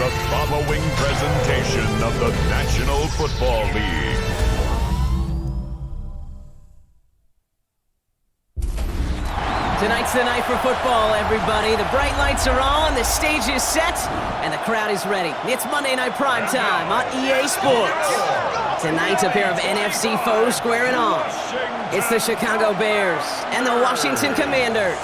the following presentation of the National Football League. Tonight's the night for football, everybody. The bright lights are on, the stage is set, and the crowd is ready. It's Monday Night Prime Time on EA Sports. Tonight, a pair of NFC foes squaring off. It's the Chicago Bears and the Washington Commanders.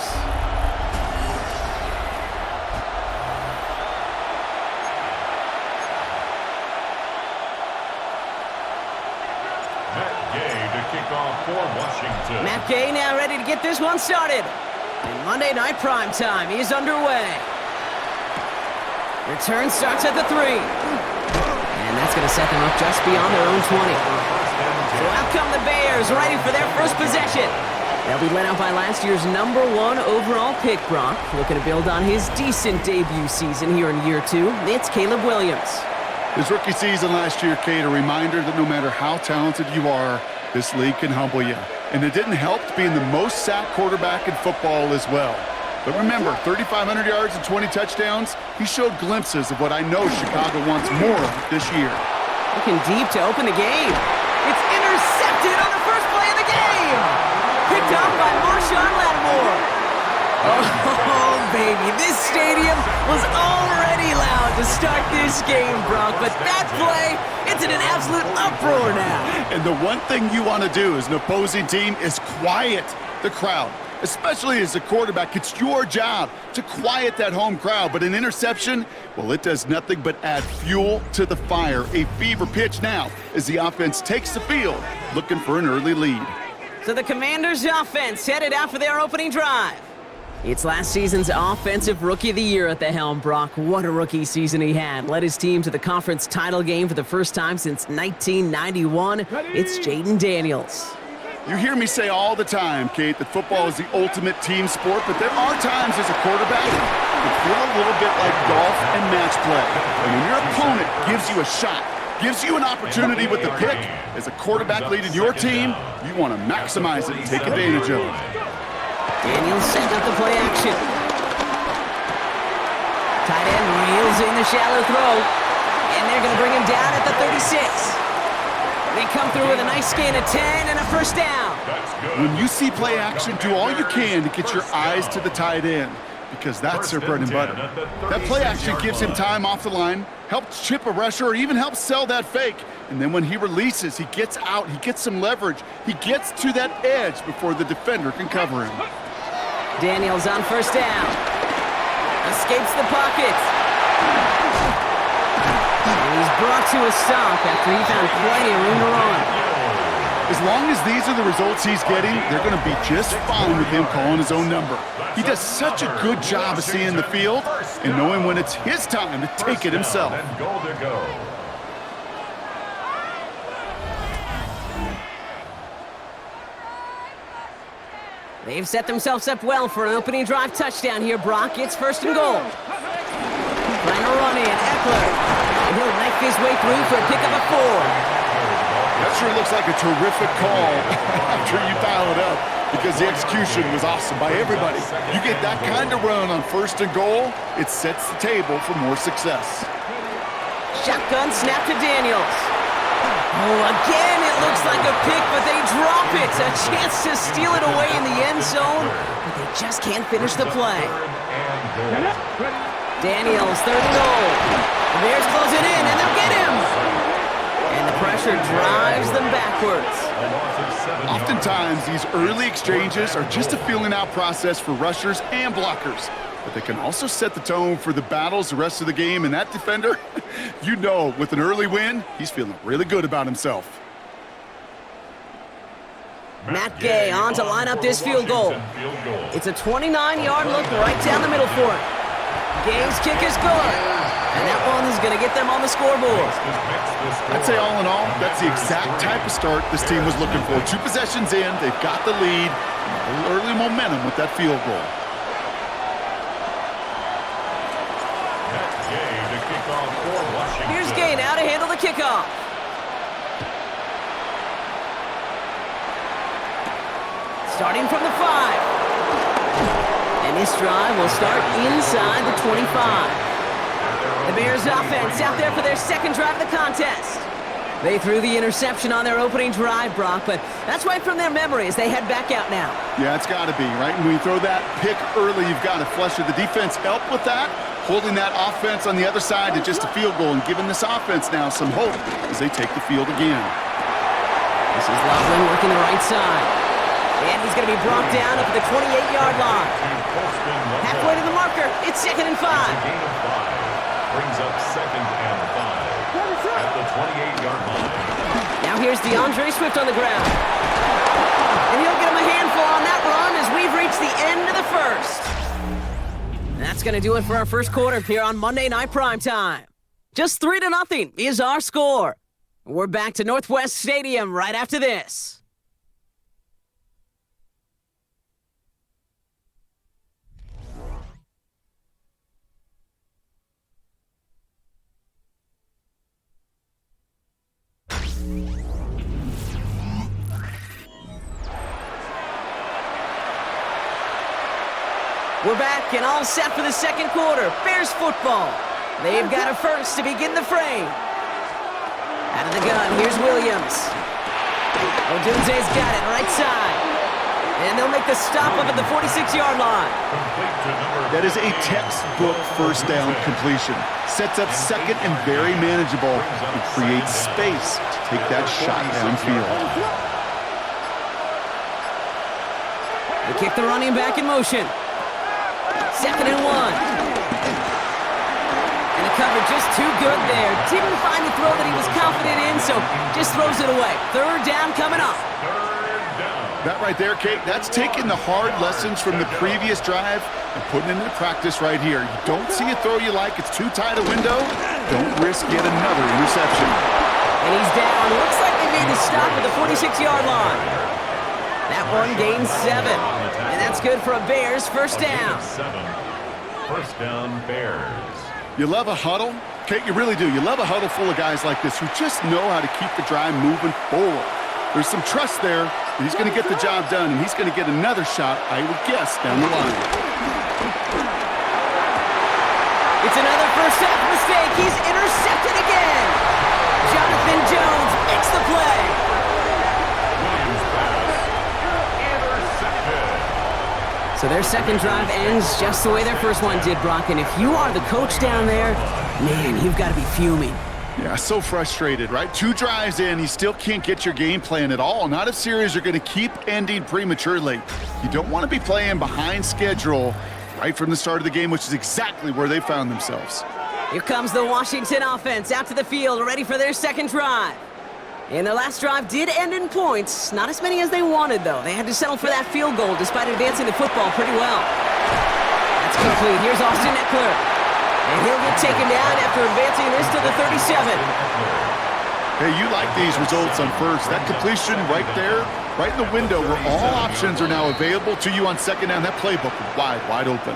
Matt Gay now ready to get this one started. And Monday Night Prime Time is underway. Return starts at the 3. And that's going to set them up just beyond their own 20. So out come the Bears, ready for their first possession. They'll be led out by last year's #1 overall pick, Brock. Looking to build on his decent debut season here in year 2. It's Caleb Williams. His rookie season last year, Kate, a reminder that no matter how talented you are, this league can humble you. And it didn't help being the most sacked quarterback in football as well. But remember, 3,500 yards and 20 touchdowns, he showed glimpses of what I know Chicago wants more of this year. Looking deep to open the game. It's intercepted on the first play of the game. Picked up by Marshawn Lattimore. Oh, baby, this stadium was already loud to start this game, Brock. But that play, it's in an absolute uproar now. And the one thing you want to do as an opposing team is quiet the crowd. Especially as a quarterback, it's your job to quiet that home crowd. But an interception, well, it does nothing but add fuel to the fire. A fever pitch now as the offense takes the field, looking for an early lead. So the Commanders' offense headed out for their opening drive. It's last season's Offensive Rookie of the Year at the helm, Brock. What a rookie season he had. Led his team to the conference title game for the first time since 1991. It's Jaden Daniels. You hear me say all the time, Kate, that football is the ultimate team sport, but there are times as a quarterback that feel a little bit like golf and match play. And when your opponent gives you a shot, gives you an opportunity with the pick, as a quarterback leading your team, you want to maximize it and take advantage of it. Daniels setting up the play action. Tight end reels in the shallow throw, and they're going to bring him down at the 36. They come through with a nice gain of 10 and a first down. When you see play action, do all you can to get your eyes to the tight end, because that's their bread and butter. That play action gives him time off the line, helps chip a rusher, or even helps sell that fake. And then when he releases, he gets out, he gets some leverage. He gets to that edge before the defender can cover him. Daniels on first down. Escapes the pocket. And he's brought to a stop after he found plenty of room to run. As long as these are the results he's getting, they're going to be just fine with him calling his own number. He does such a good job of seeing the field and knowing when it's his time to take it himself. They've set themselves up well for an opening drive touchdown here, Brock. It's first and goal. Trying to run in, Eckler. And he'll knife his way through for a pickup of 4. That sure looks like a terrific call after you dial it up, because the execution was awesome by everybody. You get that kind of run on first and goal, it sets the table for more success. Shotgun snap to Daniels. Oh, again, it looks like a pick, but they drop it. A chance to steal it away in the end zone, but they just can't finish the play. Daniels, third and goal. The Bears close it in, and they'll get him. And the pressure drives them backwards. Oftentimes, these early exchanges are just a feeling-out process for rushers and blockers. But they can also set the tone for the battles the rest of the game. And that defender, you know, with an early win, he's feeling really good about himself. Matt Gay on to line up this field goal. It's a 29-yard look right down the middle for it. Gay's kick is good. And that one is going to get them on the scoreboard. I'd say all in all, that's the exact type of start this team was looking for. 2 possessions in, they've got the lead, and a little early momentum with that field goal. Here's Gay now to handle the kickoff. Starting from the 5. And this drive will start inside the 25. The Bears offense out there for their second drive of the contest. They threw the interception on their opening drive, Brock, but that's right from their memory as they head back out now. Yeah, it's got to be, right? When you throw that pick early, you've got to flush it. The defense helped with that, holding that offense on the other side to just a field goal and giving this offense now some hope as they take the field again. This is Loveland working the right side. And he's going to be brought down up at the 28-yard line. Halfway to the marker, it's 2nd and 5. Brings up 2nd and 5 at the 28-yard line. Now here's DeAndre Swift on the ground. And he'll get him a handful on that run as we've reached the end of the first. That's going to do it for our first quarter here on Monday Night Primetime. Just 3-0 is our score. We're back to Northwest Stadium right after this. We're back and all set for the second quarter. Bears football. They've got a first to begin the frame. Out of the gun, here's Williams. Odunze's got it, right side. And they'll make the stop up at the 46-yard line. That is a textbook first down completion. Sets up second and very manageable. It creates space to take that shot downfield. They kick the running back in motion. 2nd and 1. And the cover just too good there. Didn't find the throw that he was confident in, so just throws it away. 3rd down coming up. That right there, Kate, that's taking the hard lessons from the previous drive and putting it into practice right here. You don't see a throw you like, it's too tight a window, don't risk yet another interception. And he's down. Looks like they made the stop at the 46-yard line. That one gains 7. And that's good for a Bears first down. 7. First down, Bears. You love a huddle? Kate, you really do. You love a huddle full of guys like this who just know how to keep the drive moving forward. There's some trust there. He's going to get the job done, and he's going to get another shot, I would guess, down the line. It's another first half mistake. He's intercepted again. Jonathan Jones makes the play. So their second drive ends just the way their first one did, Brock. And if you are the coach down there, man, you've got to be fuming. Yeah, so frustrated, right? 2 drives in, you still can't get your game plan at all. Not if series are going to keep ending prematurely. You don't want to be playing behind schedule right from the start of the game, which is exactly where they found themselves. Here comes the Washington offense out to the field, ready for their second drive. And their last drive did end in points. Not as many as they wanted, though. They had to settle for that field goal despite advancing the football pretty well. That's complete. Here's Austin Eckler. And he'll get taken down after advancing this to the 37. Hey, you like these results on first. That completion right there, right in the window where all options are now available to you on second down. That playbook wide open.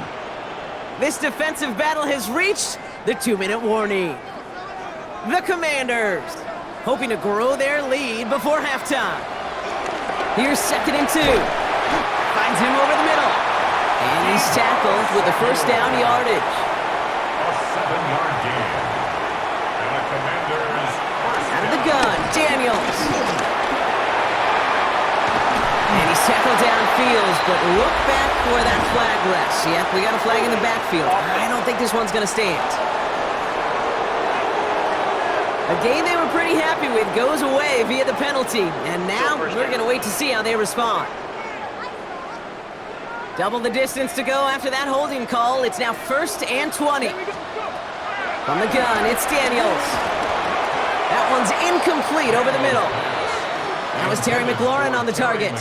This defensive battle has reached the 2-minute warning. The Commanders hoping to grow their lead before halftime. Here's 2nd and 2. Finds him over the middle. And he's tackled with the first down yardage. A 7-yard gain. And the Commanders first Out of the gun, Daniels. And he's tackled downfield, but look back where that flag rests. Yep, we got a flag in the backfield. I don't think this one's going to stand. A game they were pretty happy with goes away via the penalty. And now we're going to wait to see how they respond. Double the distance to go after that holding call. It's now 1st and 20. From the gun, it's Daniels. That one's incomplete over the middle. That was Terry McLaurin on the target.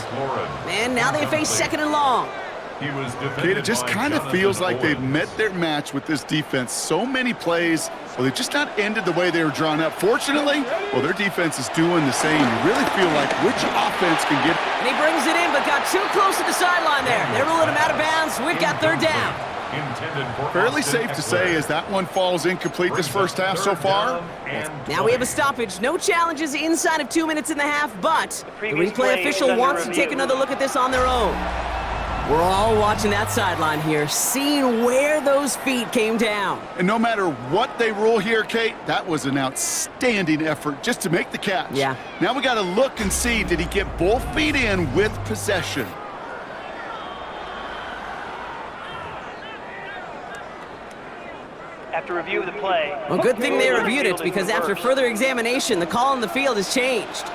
And now they face 2nd and long. Kate, it just kind of feels like they've met their match with this defense. So many plays, well, they've just not ended the way they were drawn up. Fortunately, well, their defense is doing the same. You really feel like which offense can get... And he brings it in, but got too close to the sideline there. They're ruling him out of bounds. We've got 3rd down. Fairly safe to say as that one falls incomplete this first half so far. Now we have a stoppage. No challenges inside of 2 minutes and a half, but the replay official wants to take another look at this on their own. We're all watching that sideline here, seeing where those feet came down. And no matter what they rule here, Kate, that was an outstanding effort just to make the catch. Yeah. Now we got to look and see, did he get both feet in with possession? After review of the play. Well, good thing they reviewed it, because after further examination, the call on the field has changed.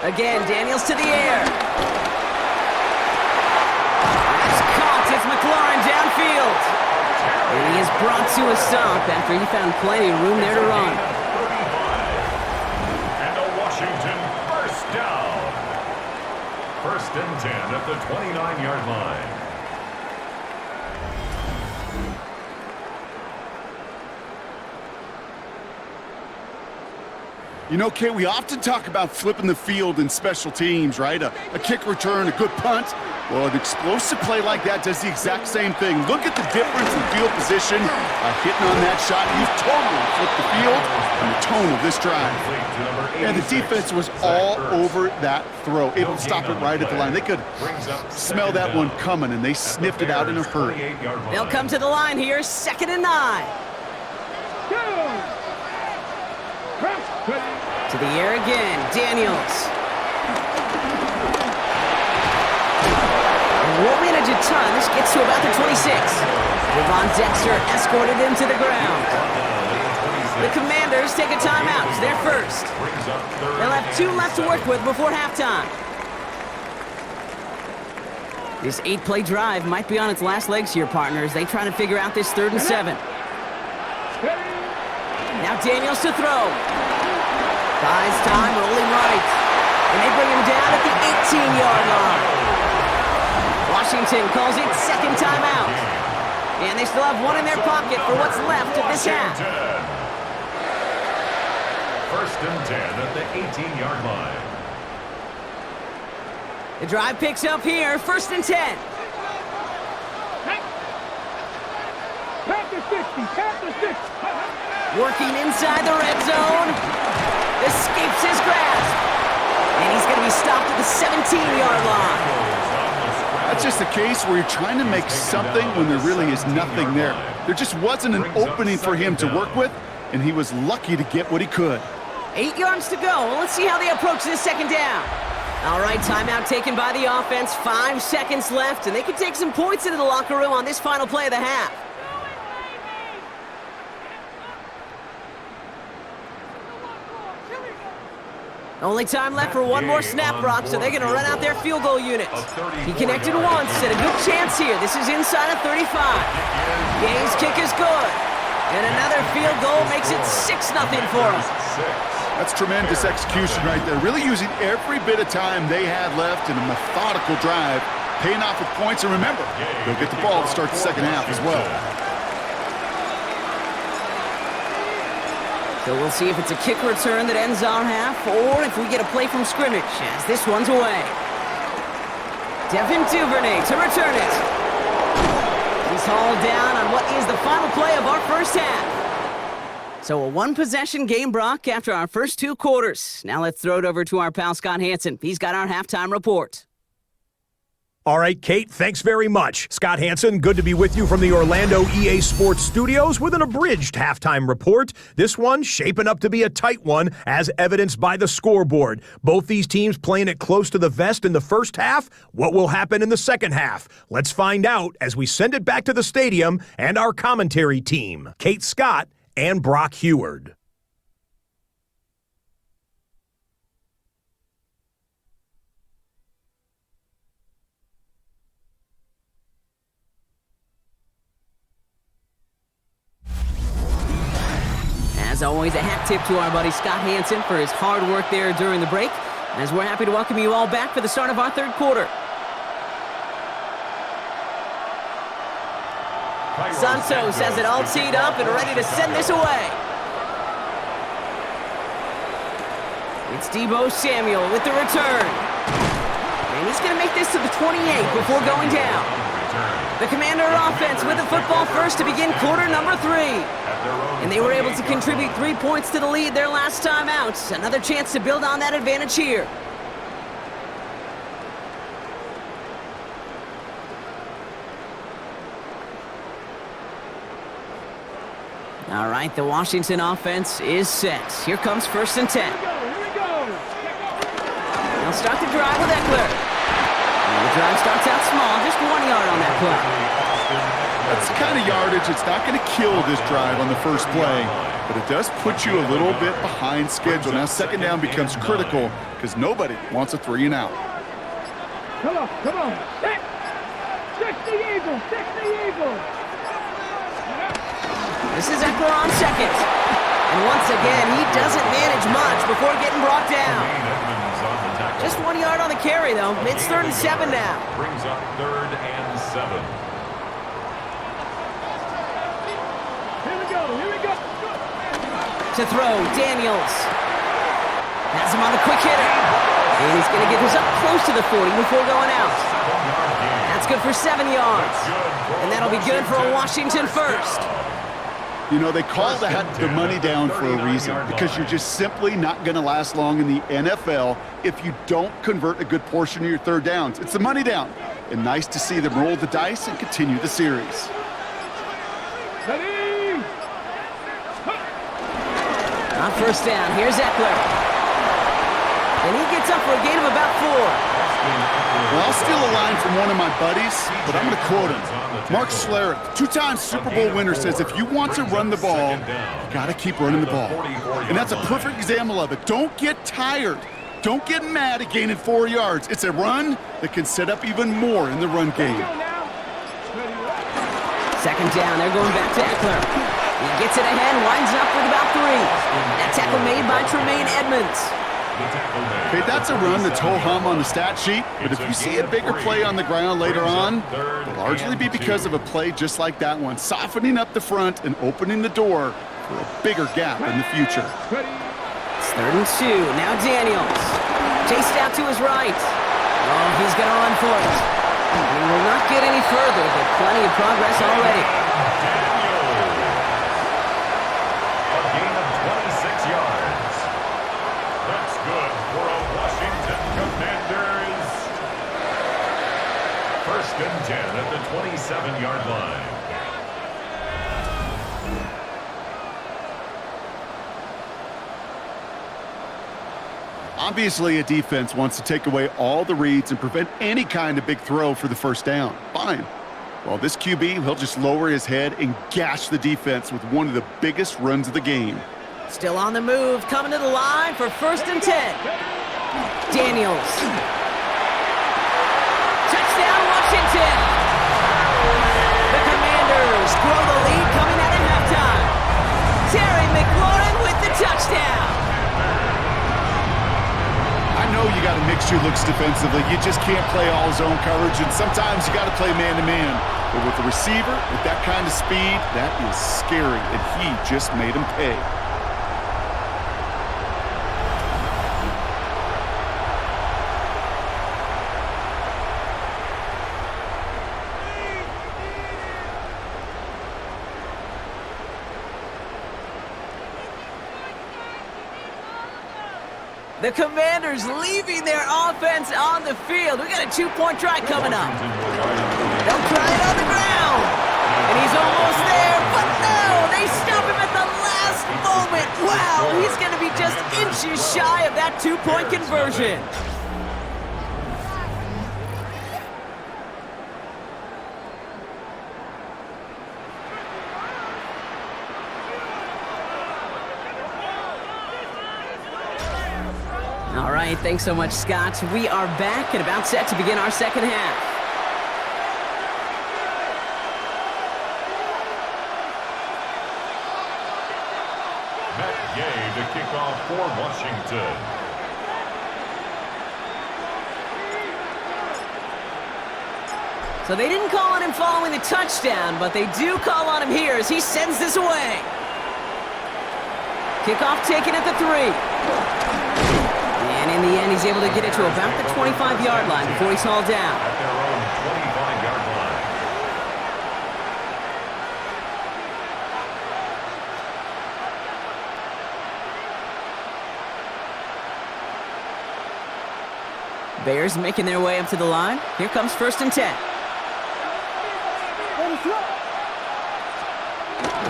Again, Daniels to the air. That's caught. It's McLaurin downfield. And he is brought to a stop after he found plenty of room there to run. And a Washington first down. First and 10 at the 29-yard line. You know, Kate, we often talk about flipping the field in special teams, right? A kick return, a good punt. Well, an explosive play like that does the exact same thing. Look at the difference in field position by hitting on that shot. You've totally flipped the field and the tone of this drive. And the defense was all over that throw, able to stop it right at the line. They could smell that one coming, and they sniffed it out in a hurry. They'll come to the line here, 2nd and 9. To the air again, Daniels. And won't manage a ton. This gets to about the 26. Devon Dexter escorted him to the ground. The Commanders take a timeout. It's their first. They'll have 2 left to work with before halftime. This 8-play drive might be on its last legs here, partners. They try to figure out this 3rd and 7. Now Daniels to throw. Buys time, rolling right. And they bring him down at the 18-yard line. Washington calls it 2nd timeout. And they still have 1 in their pocket for what's left of this half. First and 10 at the 18-yard line. The drive picks up here, 1st and 10. Working inside the red zone. Escapes his grasp. And he's going to be stopped at the 17-yard line. That's just a case where you're trying to make something when there really is nothing there. There just wasn't an opening for him to work with, and he was lucky to get what he could. 8 yards to go. Well, let's see how they approach this 2nd down. All right, timeout taken by the offense. 5 seconds left, and they can take some points into the locker room on this final play of the half. Only time left for 1 more snap, Brock, so they're going to run out their field goal units. He connected once, and a good chance here. This is inside of 35. Game's kick is good. And another field goal makes it 6-0 for them. That's tremendous execution right there. Really using every bit of time they had left in a methodical drive, paying off with points. And remember, they'll get the ball to start the 2nd half as well. So we'll see if it's a kick return that ends our half, or if we get a play from scrimmage, as this one's away. Devin Duvernay to return it. He's hauled down on what is the final play of our first half. So a 1-possession game, Brock, after our first 2 quarters. Now let's throw it over to our pal Scott Hanson. He's got our halftime report. All right, Kate, thanks very much. Scott Hanson, good to be with you from the Orlando EA Sports Studios with an abridged halftime report. This one shaping up to be a tight one, as evidenced by the scoreboard. Both these teams playing it close to the vest in the first half. What will happen in the second half? Let's find out as we send it back to the stadium and our commentary team, Kate Scott and Brock Heward. As always, a hat tip to our buddy Scott Hanson for his hard work there during the break, as we're happy to welcome you all back for the start of our 3rd quarter. Santos has it all teed up and ready to send this away. It's Deebo Samuel with the return. And he's going to make this to the 28 before going down. The Commander offense with the football first to begin quarter number 3. And they were able to contribute 3 points to the lead their last time out. Another chance to build on that advantage here. All right, the Washington offense is set. Here comes 1st and 10. They'll start the drive with Eckler. And the drive starts out small, just 1 yard on that play. That's the kind of yardage it's not going to kill this drive on the first play, but it does put you a little bit behind schedule. Now 2nd down becomes critical because nobody wants a 3 and out. Come on. Stick the Eagles. This is Eckler on 2nd. And once again, he doesn't manage much before getting brought down. Just 1 yard on the carry, though. It's 3rd and 7 now. Brings up 3rd and 7. Here we go. To throw, Daniels. Has him on the quick hitter. And he's going to get this up close to the 40 before going out. That's good for 7 yards. And that'll be good for a Washington first. You know, they call that the money down for a reason, because you're just simply not going to last long in the NFL if you don't convert a good portion of your 3rd downs. It's the money down. And nice to see them roll the dice and continue the series. On 1st down, here's Eckler. And he gets up for a gain of about 4. Well, I'll steal a line from one of my buddies, but I'm going to quote him. Mark Schlereth, 2-time Super Bowl winner, says if you want to run the ball, you got to keep running the ball. And that's a perfect example of it. Don't get tired. Don't get mad at gaining 4 yards. It's a run that can set up even more in the run game. 2nd down, they're going back to Eckler. He gets it ahead, winds up with about 3. That tackle made by Tremaine Edmonds. Okay, that's a run that's ho-hum on the stat sheet, but if you see a bigger play on the ground later on, it'll largely be because of a play just like that one, softening up the front and opening the door for a bigger gap in the future. It's 3rd and 2. Now Daniels. Chased out to his right. Oh, he's going to run for it. He will not get any further, but plenty of progress already. A gain of 26 yards. That's good for a Washington Commanders. 1st and 10 at the 27-yard line. Obviously, a defense wants to take away all the reads and prevent any kind of big throw for the 1st down. Fine. Well, this QB, he'll just lower his head and gash the defense with one of the biggest runs of the game. Still on the move, coming to the line for 1st and 10. Daniels. Touchdown, Washington! The Commanders grow the lead coming out of halftime. Terry McLaurin with the touchdown. I know you got to mix your looks defensively. You just can't play all zone coverage, and sometimes you got to play man-to-man. But with the receiver, with that kind of speed, that is scary, and he just made him pay. The Commanders leaving their offense on the field. We got a 2-point try coming up. They'll try it on the ground. And he's almost there, but no, they stop him at the last moment. Wow, he's going to be just inches shy of that 2-point conversion. All right, thanks so much, Scott. We are back and about set to begin our 2nd half. Matt Gay to kick off for Washington. So they didn't call on him following the touchdown, but they do call on him here as he sends this away. Kickoff taken at the 3. And in the end, he's able to get it to about the 25-yard line before he's hauled down. At their own 25-yard line. Bears making their way up to the line. Here comes 1st and 10.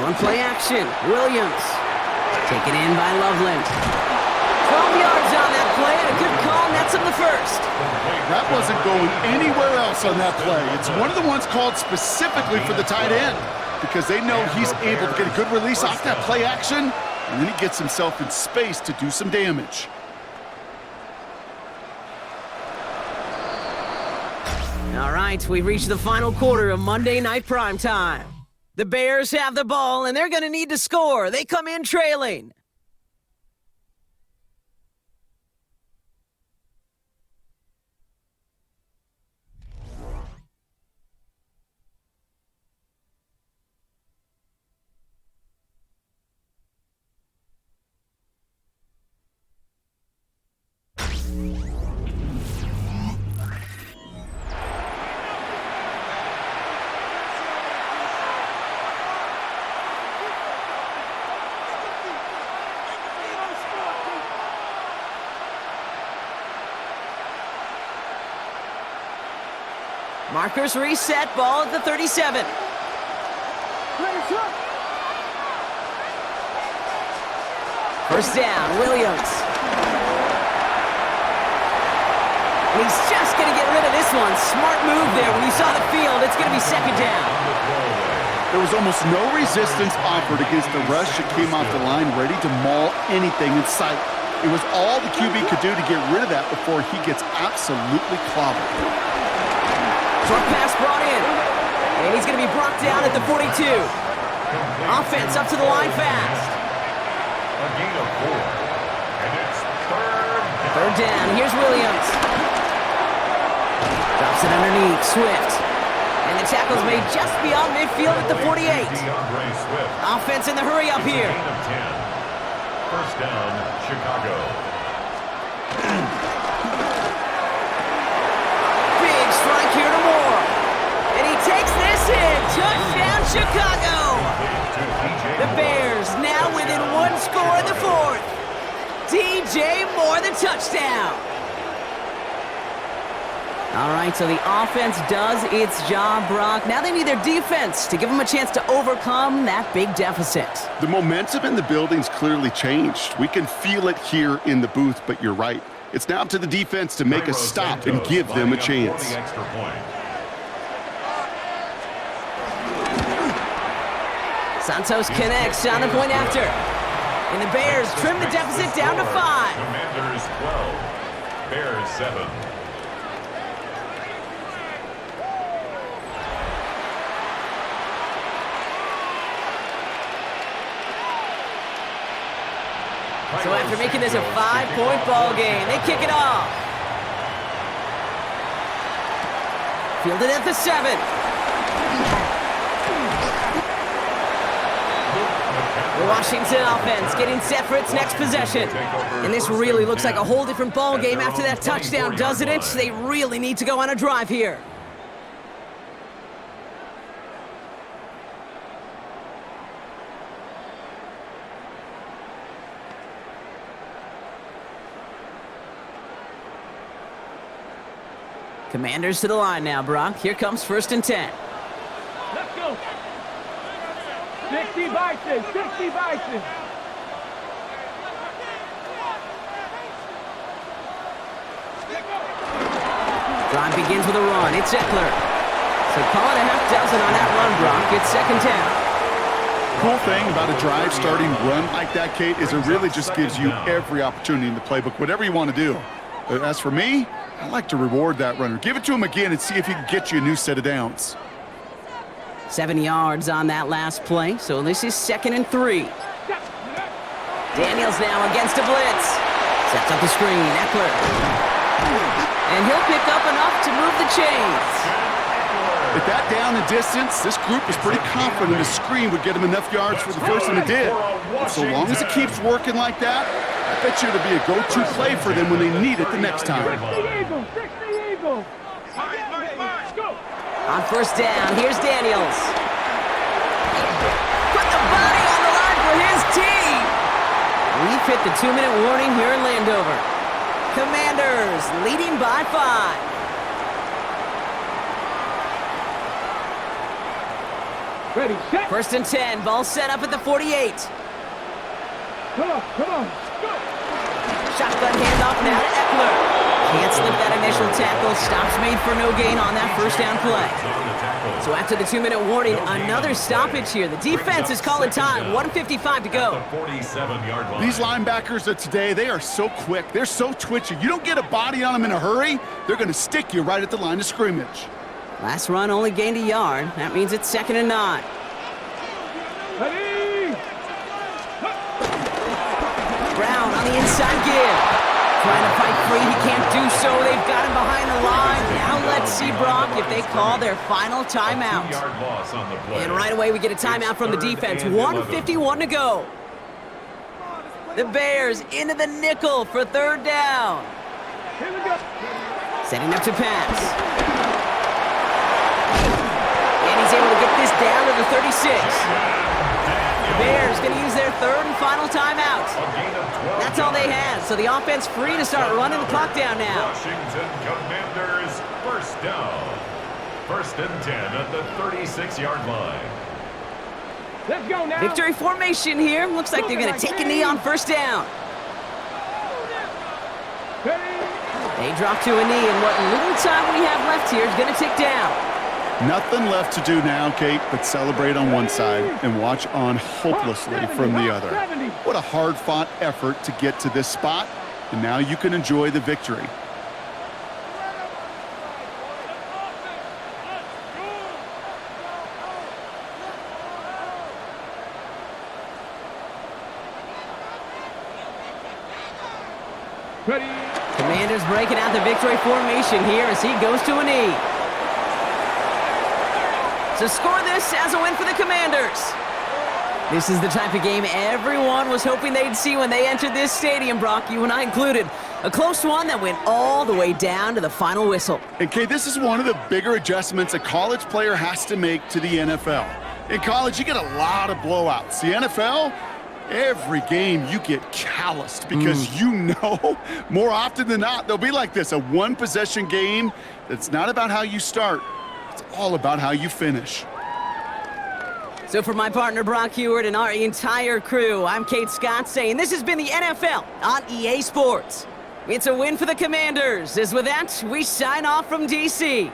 On play action, Williams. Taken in by Loveland. 12 yards on that play, and a good call nets him the first. That wasn't going anywhere else on that play. It's one of the ones called specifically for the tight end because they know he's able to get a good release off that play action, and then he gets himself in space to do some damage. All right, we've reached the final quarter of Monday Night Primetime. The Bears have the ball, and they're going to need to score. They come in trailing. Markers reset, ball at the 37. First down, Williams. And he's just going to get rid of this one. Smart move there. When you saw the field, it's going to be second down. There was almost no resistance offered against the rush that came off the line, ready to maul anything in sight. It was all the QB could do to get rid of that before he gets absolutely clobbered. Short pass brought in. And he's going to be brought down at the 42. Offense up to the line fast. A gain of 4. And it's Third down. Here's Williams. Drops it underneath. Swift. And the tackle's made just beyond midfield at the 48. Offense in the hurry up here. Gain of 10. First down, Chicago. Big strike here to Moore. And he takes this in. Touchdown, Chicago. The Bears now within one score in the fourth. DJ Moore, the touchdown. All right, so the offense does its job, Brock. Now they need their defense to give them a chance to overcome that big deficit. The momentum in the building's clearly changed. We can feel it here in the booth, but you're right. It's now up to the defense to make a stop and give them a chance. Santos connects on the point after. And the Bears trim the deficit down to 5. Commanders 12. Bears 7. So after making this a 5-point ball game, they kick it off. Fielded at the 7. The Washington offense getting set for its next possession. And this really looks like a whole different ball game after that touchdown, doesn't it? They really need to go on a drive here. Commanders to the line now, Brock. Here comes 1st and 10. Let's go. 60 Bison, 60 Bison. Drive begins with a run. It's Eckler. So call it a half dozen on that run, Brock. It's 2nd down. Cool thing about a drive starting run like that, Kate, is it really just gives you every opportunity in the playbook, whatever you want to do. As for me, I like to reward that runner. Give it to him again and see if he can get you a new set of downs. 7 yards on that last play, so this is 2nd and 3. Daniels now against a blitz. Sets up the screen, Eckler. And he'll pick up enough to move the chains. At that down and distance, this group was pretty confident the screen would get him enough yards for the first, and it did. And so long as it keeps working like that, I bet you it'll be a go-to play for them when they need it the next time. 60 Eagles, 60 Eagles. Go. On 1st down, here's Daniels. Put the body on the line for his team. We've hit the 2-minute warning here in Landover. Commanders leading by 5. Ready, set. First and 10, ball set up at the 48. Come on, go. Shotgun handoff now to Eckler. Can't slip that initial tackle. Stops made for no gain on that first down play. So after the 2-minute warning, another stoppage here. The defense is calling time. 1:55 to go. 47-yard line. These linebackers of today, they are so quick. They're so twitchy. You don't get a body on them in a hurry, they're going to stick you right at the line of scrimmage. Last run only gained a yard. That means it's 2nd and 9. Ready. Brown on the inside give. Trying to fight free, he can't do so. They've got him behind the line. Now let's see, Brock, if they call their final timeout. 2-yard loss on the play. And right away we get a timeout from the defense. 1:51 to go. The Bears into the nickel for 3rd down. Here we go. Setting up to pass. And he's able to get this down to the 36. The Bears going to use their 3rd and final timeout. That's all they had, so the offense free to start running the clock down now. Washington Commanders, first down. 1st and 10 at the 36-yard line. Let's go now. Victory formation here. Looks like they're going to take a knee on 1st down. Ready. They drop to a knee, and what little time we have left here is going to tick down. Nothing left to do now, Kate, but celebrate on one side and watch on hopelessly from the other. What a hard-fought effort to get to this spot, and now you can enjoy the victory. Ready. Commanders breaking out the victory formation here as he goes to a knee. So score this as a win for the Commanders. This is the type of game everyone was hoping they'd see when they entered this stadium, Brock, you and I included. A close one that went all the way down to the final whistle. And Kate, this is one of the bigger adjustments a college player has to make to the NFL. In college, you get a lot of blowouts. The NFL, every game you get calloused because you know more often than not they'll be like this, a one-possession game that's not about how you start. It's all about how you finish. So for my partner Brock Heward and our entire crew, I'm Kate Scott saying this has been the NFL on EA Sports. It's a win for the Commanders. As with that, we sign off from DC.